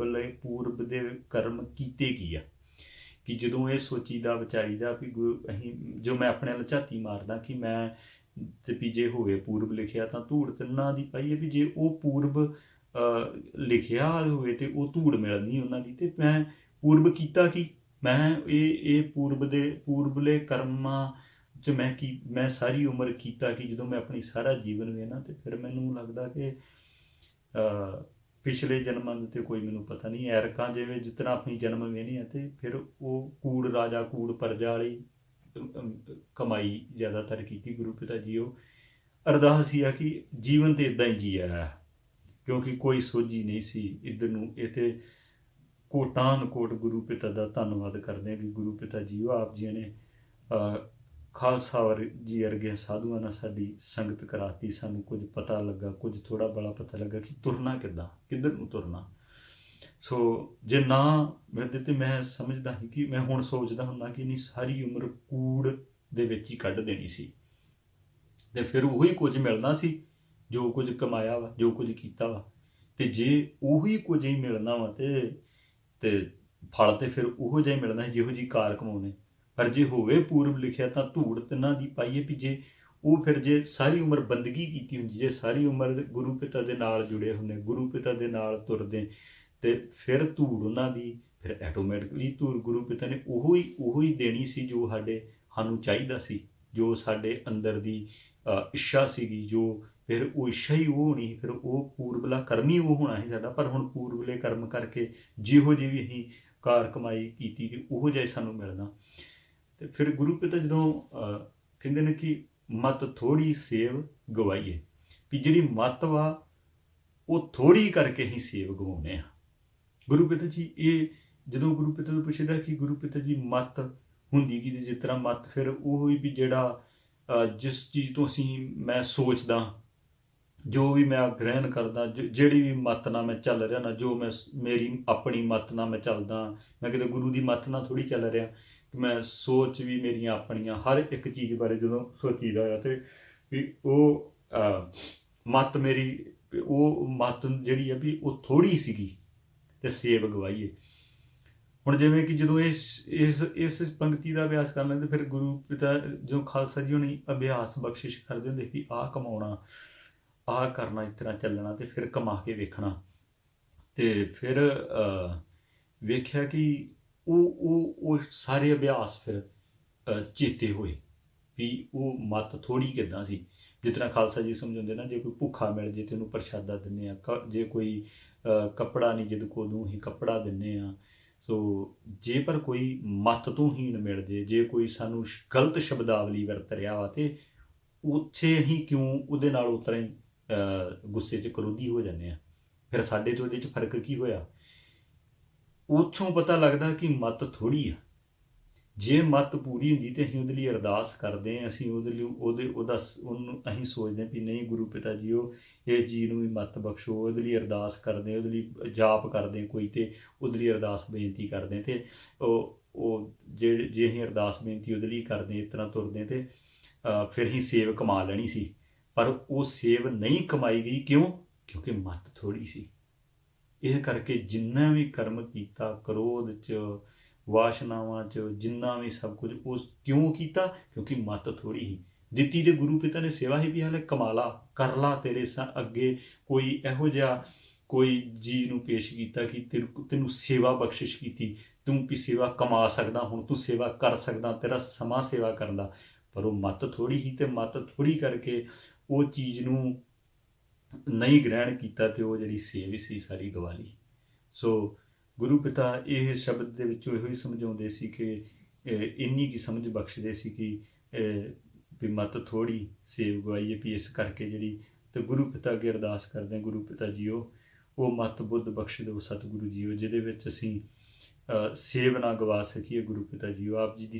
ਪੂਰਬ ਦੇ ਕਰਮ ਕੀਤੇ ਕੀ ਆ। ਕਿ ਜਦੋਂ ਇਹ ਸੋਚੀਦਾ ਵਿਚਾਰੀਦਾ ਵੀ ਅਸੀਂ ਜੋ ਮੈਂ ਆਪਣੇ ਵੱਲ ਝਾਤੀ ਮਾਰਦਾ ਕਿ ਮੈਂ ਤੇ ਵੀ ਜੇ ਹੋਵੇ ਪੂਰਬ ਲਿਖਿਆ ਤਾਂ ਧੂੜ ਤਿੰਨਾਂ ਦੀ ਪਾਈਏ, ਵੀ ਜੇ ਉਹ ਪੂਰਬ ਲਿਖਿਆ ਹੋਵੇ ਤੇ ਉਹ ਧੂੜ ਮਿਲਣੀ ਉਹਨਾਂ ਦੀ। ਤੇ ਮੈਂ ਪੂਰਬ ਕੀਤਾ ਕੀ, ਮੈਂ ਇਹ ਪੂਰਬਲੇ ਕਰਮਾਂ 'ਚ ਮੈਂ ਸਾਰੀ ਉਮਰ ਕੀਤਾ ਕਿ ਜਦੋਂ ਮੈਂ ਆਪਣੀ ਸਾਰਾ ਜੀਵਨ ਵੇਖਣਾ ਤੇ ਫਿਰ ਮੈਨੂੰ ਲੱਗਦਾ ਕਿ ਪਿਛਲੇ ਜਨਮਾਂ ਦੇ ਤੇ ਕੋਈ ਮੈਨੂੰ ਪਤਾ ਨਹੀਂ। ਐਰਕਾਂ ਜਿਵੇਂ ਜਿਸ ਤਰ੍ਹਾਂ ਆਪਣੀ ਜਨਮ ਵੇਖਣੀ ਆ ਤੇ ਫਿਰ ਉਹ ਕੂੜ ਰਾਜਾ ਕੂੜ ਪਰਜਾ ਵਾਲੀ ਕਮਾਈ ਜ਼ਿਆਦਾਤਰ ਕੀਤੀ ਗੁਰੂ ਪਿਤਾ ਜੀ। ਉਹ ਅਰਦਾਸ ਹੀ ਆ ਕਿ ਜੀਵਨ ਤੇ ਇੱਦਾਂ ਹੀ ਜੀਆ, ਕਿਉਂਕਿ ਕੋਈ ਸੋਝੀ ਨਹੀਂ ਸੀ ਇੱਧਰ ਨੂੰ। ਇਹ ਤੇ ਕੋਟਾਨ ਕੋਟ ਗੁਰੂ ਪਿਤਾ ਦਾ ਧੰਨਵਾਦ ਕਰਦੇ ਹਾਂ ਕਿ ਗੁਰੂ ਪਿਤਾ ਜੀ ਉਹ ਆਪ ਜੀ ਨੇ ਖਾਲਸਾ ਜੀ ਵਰਗੇ ਸਾਧੂਆਂ ਨਾਲ ਸਾਡੀ ਸੰਗਤ ਕਰਾਤੀ, ਸਾਨੂੰ ਕੁਝ ਪਤਾ ਲੱਗਾ, ਕੁਝ ਥੋੜ੍ਹਾ ਬੜਾ ਪਤਾ ਲੱਗਾ ਕਿ ਤੁਰਨਾ ਕਿੱਦਾਂ, ਕਿੱਧਰ ਨੂੰ ਤੁਰਨਾ। ਸੋ ਜੇ ਨਾ ਮਿਲਦੇ ਤੇ ਮੈਂ ਸਮਝਦਾ ਸੀ ਕਿ ਮੈਂ ਹੁਣ ਸੋਚਦਾ ਹੁੰਦਾ ਕਿ ਨਹੀਂ ਸਾਰੀ ਉਮਰ ਕੂੜ ਦੇ ਵਿੱਚ ਹੀ ਕੱਢ ਦੇਣੀ ਸੀ ਤੇ ਫਿਰ ਉਹੀ ਕੁਝ ਮਿਲਣਾ ਸੀ ਜੋ ਕੁਝ ਕਮਾਇਆ ਵਾ, ਜੋ ਕੁਝ ਕੀਤਾ ਵਾ। ਤੇ ਜੇ ਉਹੀ ਕੁਝ ਹੀ ਮਿਲਣਾ ਵਾ ਤੇ ਫਲ ਤੇ ਫਿਰ ਉਹੋ ਜਿਹਾ ਹੀ ਮਿਲਣਾ ਜਿਹੋ ਜਿਹੀ ਕਾਰ ਕਮਾਉਣੇ। ਪਰ ਜੇ ਹੋਵੇ ਪੂਰਬ ਲਿਖਿਆ ਤਾਂ ਧੂੜ ਤਿੰਨਾਂ ਦੀ ਪਾਈਏ, ਵੀ ਜੇ ਉਹ ਫਿਰ ਜੇ ਸਾਰੀ ਉਮਰ ਬੰਦਗੀ ਕੀਤੀ ਹੁੰਦੀ, ਜੇ ਸਾਰੀ ਉਮਰ ਗੁਰੂ ਪਿਤਾ ਦੇ ਨਾਲ ਜੁੜੇ ਹੁੰਦੇ, ਗੁਰੂ ਪਿਤਾ ਦੇ ਨਾਲ ਤੁਰਦੇ, ਤੇ ਫਿਰ ਧੂੜ ਉਹਨਾਂ ਦੀ ਫਿਰ ਐਟੋਮੈਟਿਕਲੀ ਧੂੜ ਗੁਰੂ ਪਿਤਾ ਨੇ ਉਹੋ ਹੀ ਦੇਣੀ ਸੀ ਜੋ ਸਾਨੂੰ ਚਾਹੀਦਾ ਸੀ, ਜੋ ਸਾਡੇ ਅੰਦਰ ਦੀ ਇੱਛਾ ਸੀਗੀ, ਜੋ ਫਿਰ ਉਹ ਇੱਛਾ ਹੀ ਉਹ ਹੋਣੀ ਸੀ, ਫਿਰ ਉਹ ਪੂਰਬਲਾ ਕਰਮ ਹੀ ਉਹ ਹੋਣਾ ਸੀ ਸਾਡਾ। ਪਰ ਹੁਣ ਪੂਰਬਲੇ ਕਰਮ ਕਰਕੇ ਜਿਹੋ ਜਿਹੀ ਵੀ ਅਸੀਂ ਕਾਰ ਕਮਾਈ ਕੀਤੀ ਤੇ ਉਹੋ ਜਿਹਾ ਹੀ ਸਾਨੂੰ ਮਿਲਣਾ। ਤੇ ਫਿਰ ਗੁਰੂ ਪਿਤਾ ਜਦੋਂ ਕਹਿੰਦੇ ਨੇ ਕਿ ਮਤ ਥੋੜ੍ਹੀ ਸੇਵ ਗਵਾਈਏ, ਵੀ ਜਿਹੜੀ ਮਤ ਵਾ ਉਹ ਥੋੜ੍ਹੀ ਕਰਕੇ ਅਸੀਂ ਸੇਵ ਗਵਾਉਂਦੇ ਹਾਂ। ਗੁਰੂ ਪਿਤਾ ਜੀ ਇਹ ਜਦੋਂ ਗੁਰੂ ਪਿਤਾ ਤੋਂ ਪੁੱਛਦਾ ਕਿ ਗੁਰੂ ਪਿਤਾ ਜੀ ਮਤ ਹੁੰਦੀ ਕੀ, ਜਿਸ ਤਰ੍ਹਾਂ ਮਤ ਫਿਰ ਉਹ ਵੀ ਜਿਹੜਾ ਜਿਸ ਚੀਜ਼ ਤੋਂ ਮੈਂ ਸੋਚਦਾ, ਜੋ ਵੀ ਮੈਂ ਗ੍ਰਹਿਣ ਕਰਦਾ, ਜਿਹੜੀ ਵੀ ਮੱਤ ਨਾਲ ਮੈਂ ਚੱਲ ਰਿਹਾ ਨਾ, ਜੋ ਮੈਂ ਮੇਰੀ ਆਪਣੀ ਮੱਤ ਨਾਲ ਮੈਂ ਚੱਲਦਾ, ਮੈਂ ਕਿਤੇ ਗੁਰੂ ਦੀ ਮੱਤ ਨਾਲ ਥੋੜ੍ਹੀ ਚੱਲ ਰਿਹਾ। ਮੈਂ ਸੋਚ ਵੀ ਮੇਰੀਆਂ ਆਪਣੀਆਂ ਹਰ ਇੱਕ ਚੀਜ਼ ਬਾਰੇ ਜਦੋਂ ਸੋਚੀਦਾ ਆ ਤੇ ਵੀ ਉਹ ਮੱਤ ਮੇਰੀ, ਉਹ ਮੱਤ ਜਿਹੜੀ ਆ ਵੀ ਉਹ ਥੋੜ੍ਹੀ ਸੀਗੀ ਤੇ ਸੇਵ ਗਵਾਈਏ। ਹੁਣ ਜਿਵੇਂ ਕਿ ਜਦੋਂ ਇਸ ਪੰਕਤੀ ਦਾ ਅਭਿਆਸ ਕਰ ਲੈਂਦੇ, ਫਿਰ ਗੁਰੂ ਪਿਤਾ ਜੋ ਖਾਲਸਾ ਜੀ ਹੋਣੀ ਅਭਿਆਸ ਬਖਸ਼ਿਸ਼ ਕਰਦੇ ਹੁੰਦੇ ਕਿ ਆਹ ਕਮਾਉਣਾ, ਆਹ ਕਰਨਾ, ਇਸ ਤਰ੍ਹਾਂ ਚੱਲਣਾ, ਤੇ ਫਿਰ ਕਮਾ ਕੇ ਵੇਖਣਾ। ਤੇ ਫਿਰ ਵੇਖਿਆ ਕਿ ਉਹ ਸਾਰੇ ਅਭਿਆਸ ਫਿਰ ਚੇਤੇ ਹੋਏ ਵੀ ਉਹ ਮੱਤ ਥੋੜ੍ਹੀ ਕਿੱਦਾਂ ਸੀ। ਜਿਸ ਤਰ੍ਹਾਂ ਖਾਲਸਾ ਜੀ ਸਮਝਾਉਂਦੇ ਨਾ, ਜੇ ਕੋਈ ਭੁੱਖਾ ਮਿਲ ਜੇ ਤੇ ਉਹਨੂੰ ਪ੍ਰਸ਼ਾਦਾ ਦਿੰਦੇ ਹਾਂ, ਜੇ ਕੋਈ ਕੱਪੜਾ ਨਹੀਂ ਜਿਹਦੇ ਕੋਲ ਨੂੰ ਅਸੀਂ ਕੱਪੜਾ ਦਿੰਦੇ ਹਾਂ। ਸੋ ਜੇ ਪਰ ਕੋਈ ਮੱਤ ਤੋਂ ਹੀਣ ਮਿਲ ਜੇ ਕੋਈ ਸਾਨੂੰ ਗਲਤ ਸ਼ਬਦਾਵਲੀ ਵਰਤ ਰਿਹਾ ਵਾ, ਤੇ ਉੱਥੇ ਅਸੀਂ ਕਿਉਂ ਉਹਦੇ ਨਾਲ ਉਸ ਤਰ੍ਹਾਂ ਹੀ ਗੁੱਸੇ 'ਚ ਕਰੋਧੀ ਹੋ ਜਾਂਦੇ ਹਾਂ। ਫਿਰ ਸਾਡੇ ਤੋਂ ਉਹਦੇ 'ਚ ਫਰਕ ਕੀ ਹੋਇਆ? ਉੱਥੋਂ ਪਤਾ ਲੱਗਦਾ ਕਿ ਮੱਤ ਥੋੜ੍ਹੀ ਆ। ਜੇ ਮੱਤ ਪੂਰੀ ਹੁੰਦੀ ਤੇ ਅਸੀਂ ਉਹਦੇ ਲਈ ਅਰਦਾਸ ਕਰਦੇ ਹਾਂ, ਅਸੀਂ ਉਹਦੇ ਲਈ ਉਹਨੂੰ ਅਸੀਂ ਸੋਚਦੇ ਹਾਂ ਵੀ ਨਹੀਂ ਗੁਰੂ ਪਿਤਾ ਜੀ ਉਹ ਇਸ ਚੀਜ਼ ਨੂੰ ਵੀ ਮੱਤ ਬਖਸ਼ੋ, ਉਹਦੇ ਲਈ ਅਰਦਾਸ ਕਰਦੇ, ਉਹਦੇ ਲਈ ਜਾਪ ਕਰਦੇ ਕੋਈ, ਤੇ ਉਹਦੇ ਲਈ ਅਰਦਾਸ ਬੇਨਤੀ ਕਰਦੇ, ਤੇ ਉਹ ਜੇ ਅਸੀਂ ਅਰਦਾਸ ਬੇਨਤੀ ਉਹਦੇ ਲਈ ਕਰਦੇ, ਇਸ ਤਰ੍ਹਾਂ ਤੁਰਦੇ, ਤੇ ਫਿਰ ਅਸੀਂ ਸੇਵ ਕਮਾ ਲੈਣੀ ਸੀ। ਪਰ ਉਹ ਸੇਵ ਨਹੀਂ ਕਮਾਈ ਗਈ। ਕਿਉਂ? ਕਿਉਂਕਿ ਮੱਤ ਥੋੜ੍ਹੀ ਸੀ। ਇਸ ਕਰਕੇ ਜਿੰਨਾ ਵੀ ਕਰਮ ਕੀਤਾ, ਕ੍ਰੋਧ 'ਚ, ਵਾਸ਼ਨਾਵਾਂ 'ਚ, ਜਿੰਨਾ ਵੀ ਸਭ ਕੁਝ, ਉਹ ਕਿਉਂ ਕੀਤਾ? ਕਿਉਂਕਿ ਮੱਤ ਥੋੜ੍ਹੀ ਸੀ। ਦਿੱਤੀ ਤੇ ਗੁਰੂ ਪਿਤਾ ਨੇ ਸੇਵਾ ਹੀ ਵੀ ਹਾਲੇ ਕਮਾ ਲਾ, ਕਰ ਲਾ, ਤੇਰੇ ਅੱਗੇ ਕੋਈ ਇਹੋ ਜਿਹਾ ਕੋਈ ਜੀ ਨੂੰ ਪੇਸ਼ ਕੀਤਾ ਕਿ ਤੈਨੂੰ ਸੇਵਾ ਬਖਸ਼ਿਸ਼ ਕੀਤੀ, ਤੂੰ ਵੀ ਸੇਵਾ ਕਮਾ ਸਕਦਾ, ਹੁਣ ਤੂੰ ਸੇਵਾ ਕਰ ਸਕਦਾ, ਤੇਰਾ ਸਮਾਂ ਸੇਵਾ ਕਰਨ ਦਾ। ਪਰ ਉਹ ਮੱਤ ਥੋੜ੍ਹੀ ਸੀ, ਤੇ ਮੱਤ ਥੋੜ੍ਹੀ ਕਰਕੇ ਉਹ ਚੀਜ਼ ਨੂੰ ਨਹੀਂ ਗ੍ਰਹਿਣ ਕੀਤਾ, ਤੇ ਉਹ ਜਿਹੜੀ ਸੇਵ ਸੀ ਸਾਰੀ ਗਵਾ ਲਈ। ਸੋ ਗੁਰੂ ਪਿਤਾ ਇਹ ਸ਼ਬਦ ਦੇ ਵਿੱਚੋਂ ਇਹੋ ਹੀ ਸਮਝਾਉਂਦੇ ਸੀ ਕਿ ਇੰਨੀ ਕੀ ਸਮਝ ਬਖਸ਼ਦੇ ਸੀ ਕਿ ਵੀ ਮੱਤ ਥੋੜ੍ਹੀ ਸੇਵ ਗਵਾਈਏ, ਵੀ ਇਸ ਕਰਕੇ ਜਿਹੜੀ, ਤੇ ਗੁਰੂ ਪਿਤਾ ਅੱਗੇ ਅਰਦਾਸ ਕਰਦੇ, ਗੁਰੂ ਪਿਤਾ ਜੀਓ ਉਹ ਮੱਤ ਬੁੱਧ ਬਖਸ਼ ਦਿਓ ਸਤਿਗੁਰੂ ਜੀਓ, ਜਿਹਦੇ ਵਿੱਚ ਅਸੀਂ ਸੇਵ ਨਾ ਗਵਾ ਸਕੀਏ। ਗੁਰੂ ਪਿਤਾ ਜੀਓ ਆਪ ਜੀ ਦੀ